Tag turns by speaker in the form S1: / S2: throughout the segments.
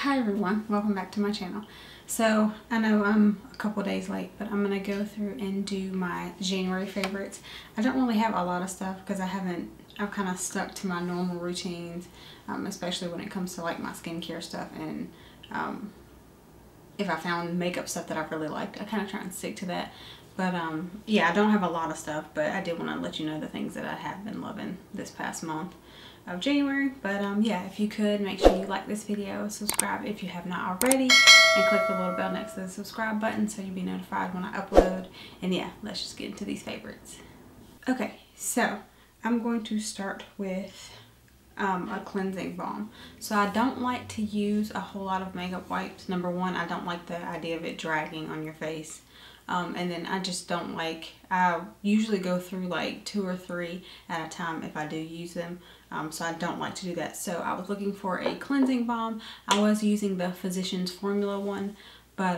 S1: Hi everyone, welcome back to my channel. So I know I'm a couple days late, but I'm gonna go through and do my January favorites. I don't really have a lot of stuff because I've kind of stuck to my normal routines, especially when it comes to like my skincare stuff, and if I found makeup stuff that I really liked, I kind of try and stick to that. But yeah, I don't have a lot of stuff, but I did want to let you know the things that I have been loving this past month of January. But yeah, if you could, make sure you like this video, subscribe if you have not already, and click the little bell next to the subscribe button so you'll be notified when I upload. And yeah, let's just get into these favorites. Okay, so I'm going to start with a cleansing balm. So I don't like to use a whole lot of makeup wipes. Number one, I don't like the idea of it dragging on your face. And then I just don't like, I usually go through like 2 or 3 at a time if I do use them. So I don't like to do that. So I was looking for a cleansing balm. I was using the Physicians Formula one, but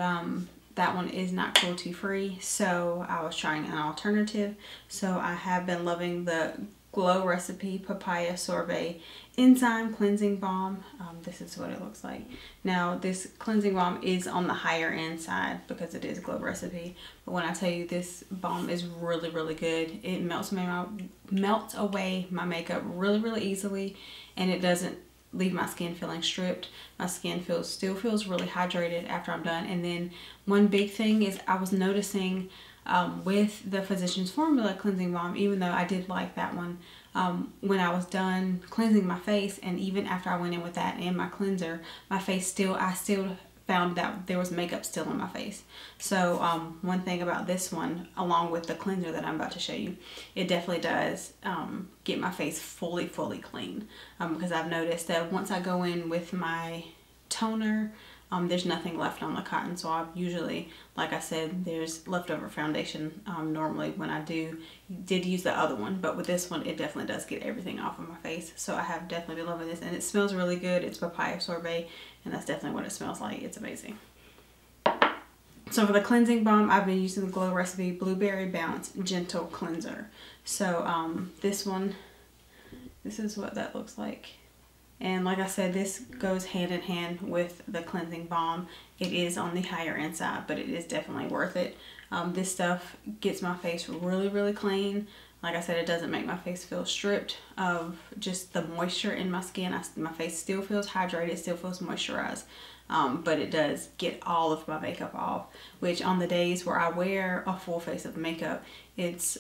S1: that one is not cruelty free. So I was trying an alternative. So I have been loving the Glow Recipe Papaya Sorbet Enzyme Cleansing Balm. This is what it looks like. Now this cleansing balm is on the higher end side because it is Glow Recipe. But when I tell you, this balm is really good. It melts away my makeup really easily, and it doesn't leave my skin feeling stripped. My skin still feels really hydrated after I'm done. And then one big thing is I was noticing with the Physicians Formula cleansing balm, even though I did like that one, when I was done cleansing my face, and even after I went in with that and my cleanser, my face I still found that there was makeup still on my face. So one thing about this one, along with the cleanser that I'm about to show you, it definitely does get my face fully clean, because I've noticed that once I go in with my toner, there's nothing left on the cotton. So I usually, like I said, there's leftover foundation normally when I did use the other one, but with this one it definitely does get everything off of my face. So I have definitely been loving this, and it smells really good. It's papaya sorbet, and that's definitely what it smells like. It's amazing. So for the cleansing balm, I've been using the Glow Recipe Blueberry Bounce Gentle Cleanser. So this is what that looks like. And like I said, this goes hand in hand with the cleansing balm. It is on the higher end side, but it is definitely worth it. This stuff gets my face really clean. Like I said, it doesn't make my face feel stripped of just the moisture in my skin. My face still feels hydrated, still feels moisturized. But it does get all of my makeup off, which on the days where I wear a full face of makeup, it's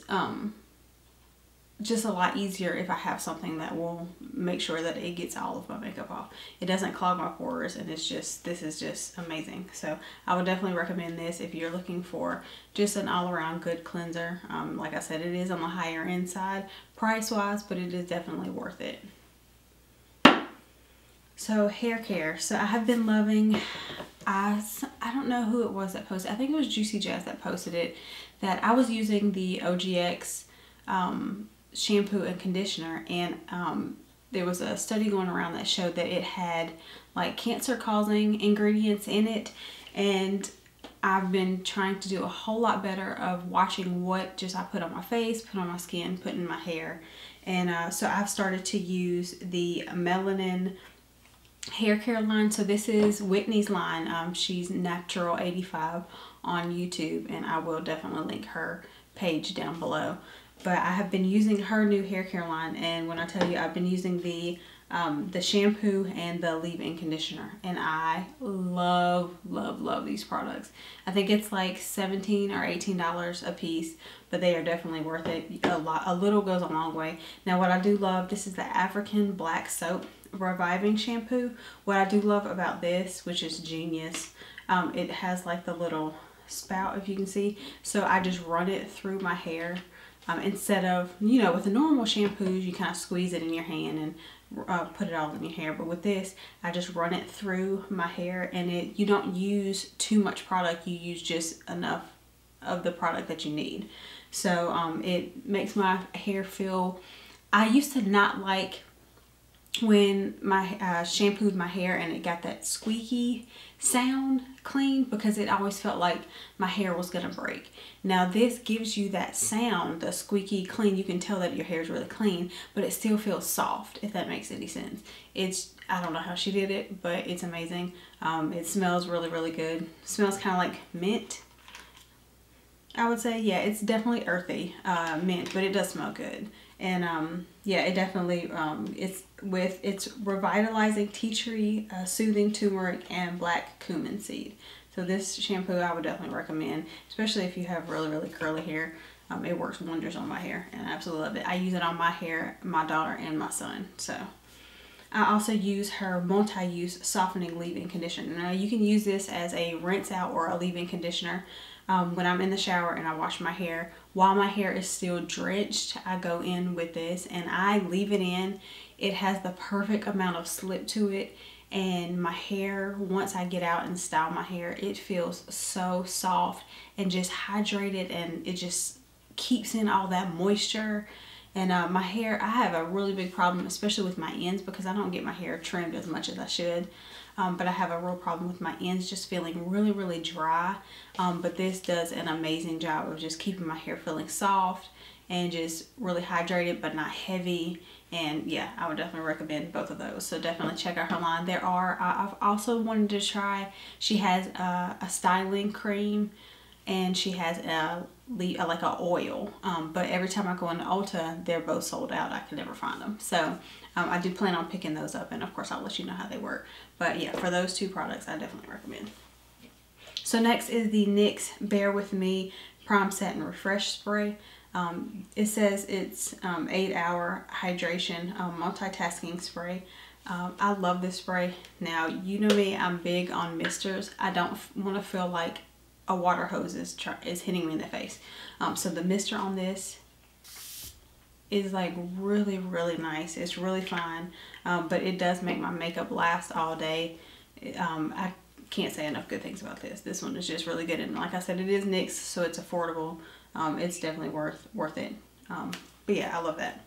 S1: just a lot easier if I have something that will make sure that it gets all of my makeup off. It doesn't clog my pores, and this is just amazing. So I would definitely recommend this if you're looking for just an all-around good cleanser. Like I said, it is on the higher end side price-wise, but it is definitely worth it. So hair care. So I have been loving, I don't know who it was that posted, I think it was Juicy Jazz that posted it, that I was using the OGX shampoo and conditioner, and there was a study going around that showed that it had like cancer causing ingredients in it, and I've been trying to do a whole lot better of watching what I put on my face, put on my skin, put in my hair. And so I've started to use the Melanin hair care line. So this is Whitney's line. She's Natural 85 on YouTube, and I will definitely link her page down below. But I have been using her new hair care line, and when I tell you, I've been using the shampoo and the leave-in conditioner, and I love these products. I think it's like $17 or $18 a piece, but they are definitely worth it. A little goes a long way. Now what I do love, this is the African Black Soap Reviving Shampoo. What I do love about this, which is genius, it has like the little spout, if you can see. So I just run it through my hair. Instead of, you know, with the normal shampoos, you kind of squeeze it in your hand and put it all in your hair. But with this, I just run it through my hair, and you don't use too much product. You use just enough of the product that you need. So it makes my hair feel, I used to not like when my shampooed my hair and it got that squeaky sound clean, because it always felt like my hair was gonna break. Now this gives you that sound, the squeaky clean. You can tell that your hair is really clean, but it still feels soft, if that makes any sense. I don't know how she did it, but it's amazing. It smells really, really good. It smells kind of like mint, I would say. Yeah, it's definitely earthy, mint, but it does smell good. And yeah, it definitely, it's revitalizing tea tree, soothing turmeric, and black cumin seed. So this shampoo I would definitely recommend, especially if you have really, really curly hair. It works wonders on my hair, and I absolutely love it. I use it on my hair, my daughter, and my son. So I also use her multi-use softening leave-in conditioner. Now you can use this as a rinse out or a leave-in conditioner. When I'm in the shower and I wash my hair, while my hair is still drenched, I go in with this and I leave it in. It has the perfect amount of slip to it, and my hair, once I get out and style my hair, it feels so soft and just hydrated, and it just keeps in all that moisture. And my hair, I have a really big problem, especially with my ends, because I don't get my hair trimmed as much as I should. But I have a real problem with my ends just feeling really, really dry. But this does an amazing job of just keeping my hair feeling soft and just really hydrated, but not heavy. And yeah, I would definitely recommend both of those. So definitely check out her line. I've also wanted to try, she has a styling cream, and she has like a oil, but every time I go into Ulta, they're both sold out. I can never find them. So I do plan on picking those up, and of course I'll let you know how they work. But yeah, for those two products, I definitely recommend. So next is the NYX Bare With Me Prime Set and Refresh Spray. It says it's 8-hour hydration multitasking spray. I love this spray. Now, you know me, I'm big on misters. I don't want to feel like a water hose is hitting me in the face. So the mister on this is like really, really nice. It's really fine, but it does make my makeup last all day. I can't say enough good things about this. This one is just really good, and like I said, it is NYX, so it's affordable. It's definitely worth it. But yeah, I love that.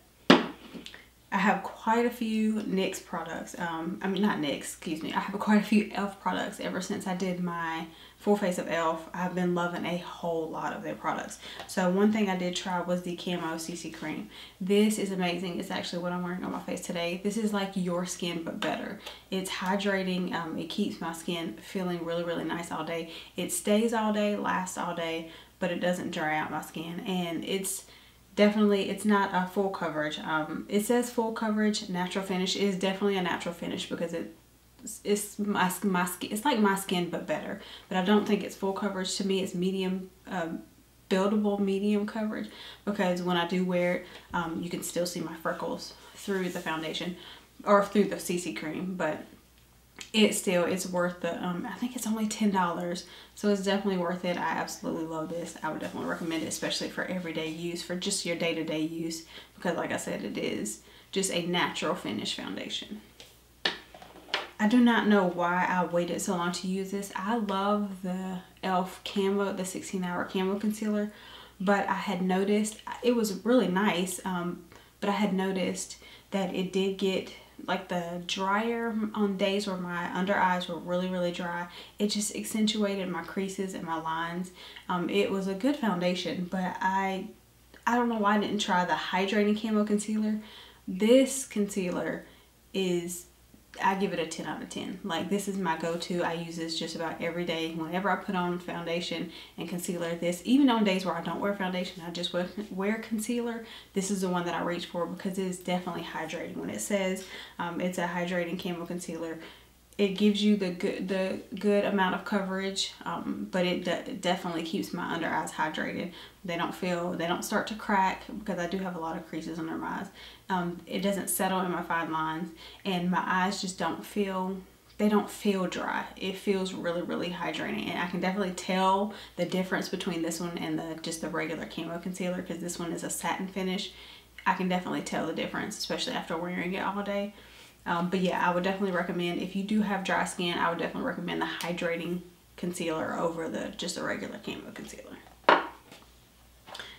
S1: I have quite a few NYX products. I mean, not NYX, excuse me. I have quite a few e.l.f. products ever since I did my full face of e.l.f. I've been loving a whole lot of their products. So one thing I did try was the Camo CC Cream. This is amazing. It's actually what I'm wearing on my face today. This is like your skin, but better. It's hydrating. It keeps my skin feeling really, really nice all day. It stays all day, lasts all day, but it doesn't dry out my skin. And it's definitely, it's not a full coverage. It says full coverage, natural finish. It is definitely a natural finish because it's my skin. It's like my skin, but better. But I don't think it's full coverage. To me, it's medium, buildable medium coverage, because when I do wear it, you can still see my freckles through the foundation or through the CC cream. But it's worth the, I think it's only $10, so it's definitely worth it. I absolutely love this. I would definitely recommend it, especially for everyday use, for just your day-to-day use, because like I said, it is just a natural finish foundation. I do not know why I waited so long to use this. I love the e.l.f. Camo, the 16-hour Camo Concealer, but I had noticed, it was really nice, but I had noticed that it did get like the drier on days where my under eyes were really, really dry. It just accentuated my creases and my lines. It was a good foundation, but I don't know why I didn't try the hydrating Camo Concealer. This concealer is, I give it a 10 out of 10. Like, this is my go-to. I use this just about every day. Whenever I put on foundation and concealer, this, even on days where I don't wear foundation, I just wear concealer, this is the one that I reach for, because it is definitely hydrating. When it says it's a hydrating Camo Concealer, it gives you the good amount of coverage, but it definitely keeps my under eyes hydrated. They don't start to crack, because I do have a lot of creases under my eyes. It doesn't settle in my fine lines, and my eyes just don't feel dry. It feels really, really hydrating, and I can definitely tell the difference between this one and just the regular Camo Concealer, because this one is a satin finish. I can definitely tell the difference, especially after wearing it all day. But yeah, I would definitely recommend, if you do have dry skin, I would definitely recommend the hydrating concealer over just a regular Camo Concealer.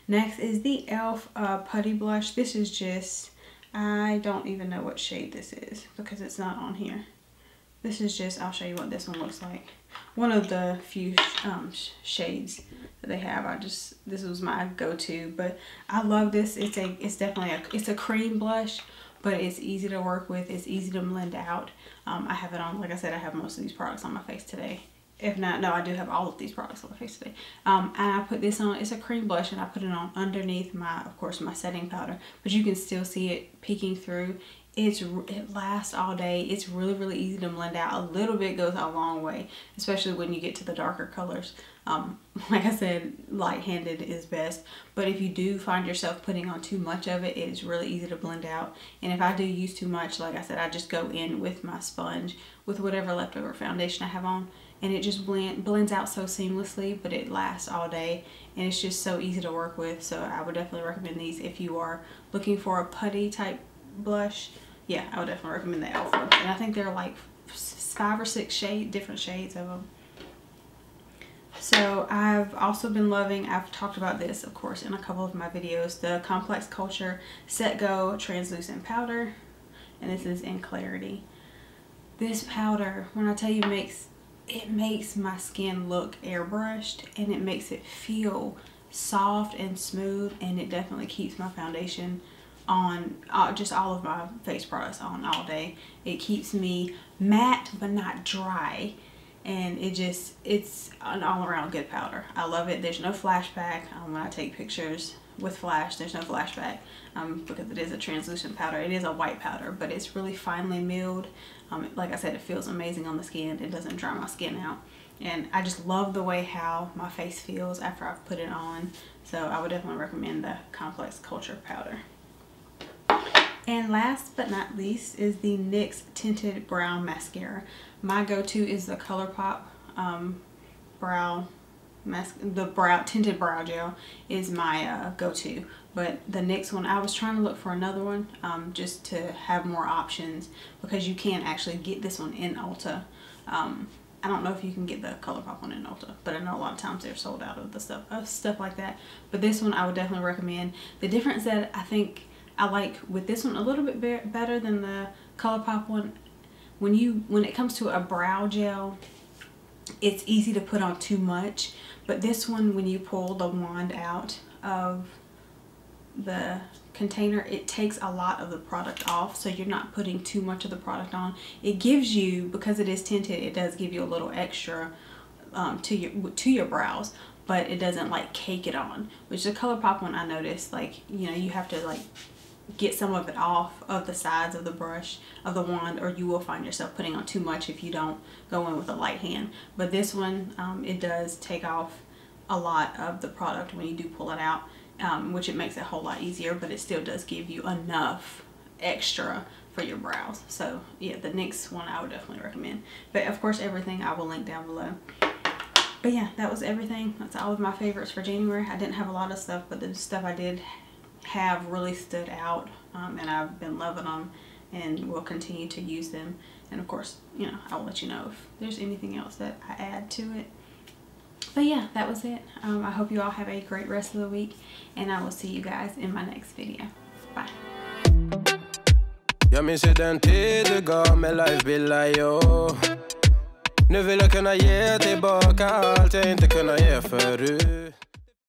S1: Next is the e.l.f. Putty Blush. This is just, I don't even know what shade this is because it's not on here. This is just, I'll show you what this one looks like. One of the few shades that they have. This was my go-to, but I love this. It's definitely it's a cream blush, but it's easy to work with. It's easy to blend out. I have it on, like I said, I have most of these products on my face today. If not, no, I do have all of these products on my face today. And I put this on, it's a cream blush, and I put it on underneath my, of course, my setting powder, but you can still see it peeking through. It lasts all day. It's really, really easy to blend out. A little bit goes a long way, especially when you get to the darker colors. Like I said, light-handed is best, but if you do find yourself putting on too much of it, it is really easy to blend out. And if I do use too much, like I said, I just go in with my sponge with whatever leftover foundation I have on, and it just blends out so seamlessly, but it lasts all day, and it's just so easy to work with. So I would definitely recommend these if you are looking for a putty type blush. Yeah, I would definitely recommend the e.l.f. ones. And I think there are like 5 or 6 different shades of them. So I've also been loving, I've talked about this, of course, in a couple of my videos, the Complex Culture Set Go Translucent Powder. And this is in Clarity. This powder, when I tell you, it makes my skin look airbrushed, and it makes it feel soft and smooth, and it definitely keeps my foundation on, just all of my face products on all day. It keeps me matte but not dry, and it's an all-around good powder. I love it. There's no flashback. When I take pictures with flash, there's no flashback because it is a translucent powder. It is a white powder, but it's really finely milled. Like I said, it feels amazing on the skin. It doesn't dry my skin out, and I just love the way how my face feels after I've put it on. So I would definitely recommend the Complex Culture powder. And last but not least is the NYX Tinted Brow Mascara. My go-to is the ColourPop Tinted Brow Gel is my go-to. But the NYX one, I was trying to look for another one just to have more options, because you can actually get this one in Ulta. I don't know if you can get the ColourPop one in Ulta, but I know a lot of times they're sold out of the stuff like that. But this one I would definitely recommend. The difference that I think I like with this one a little bit better than the ColourPop one, when it comes to a brow gel, it's easy to put on too much. But this one, when you pull the wand out of the container, it takes a lot of the product off, so you're not putting too much of the product on. It gives you, because it is tinted, it does give you a little extra to your brows, but it doesn't like cake it on. Which the ColourPop one, I noticed, like, you know, you have to like get some of it off of the sides of the brush, of the wand, or you will find yourself putting on too much if you don't go in with a light hand. But this one, it does take off a lot of the product when you do pull it out, which it makes it a whole lot easier, but it still does give you enough extra for your brows. So yeah, the NYX one I would definitely recommend. But of course, everything I will link down below. But yeah, that was everything. That's all of my favorites for January. I didn't have a lot of stuff, but the stuff I did have really stood out, and I've been loving them and will continue to use them. And of course, you know, I will let you know if there's anything else that I add to it. But yeah, that was it. I hope you all have a great rest of the week, and I will see you guys in my next video. Bye.
S2: Jag minns den tid du gav mig life be like yo. Nu vill jag kunna ge tillbaka allt jag inte kunna ge förut.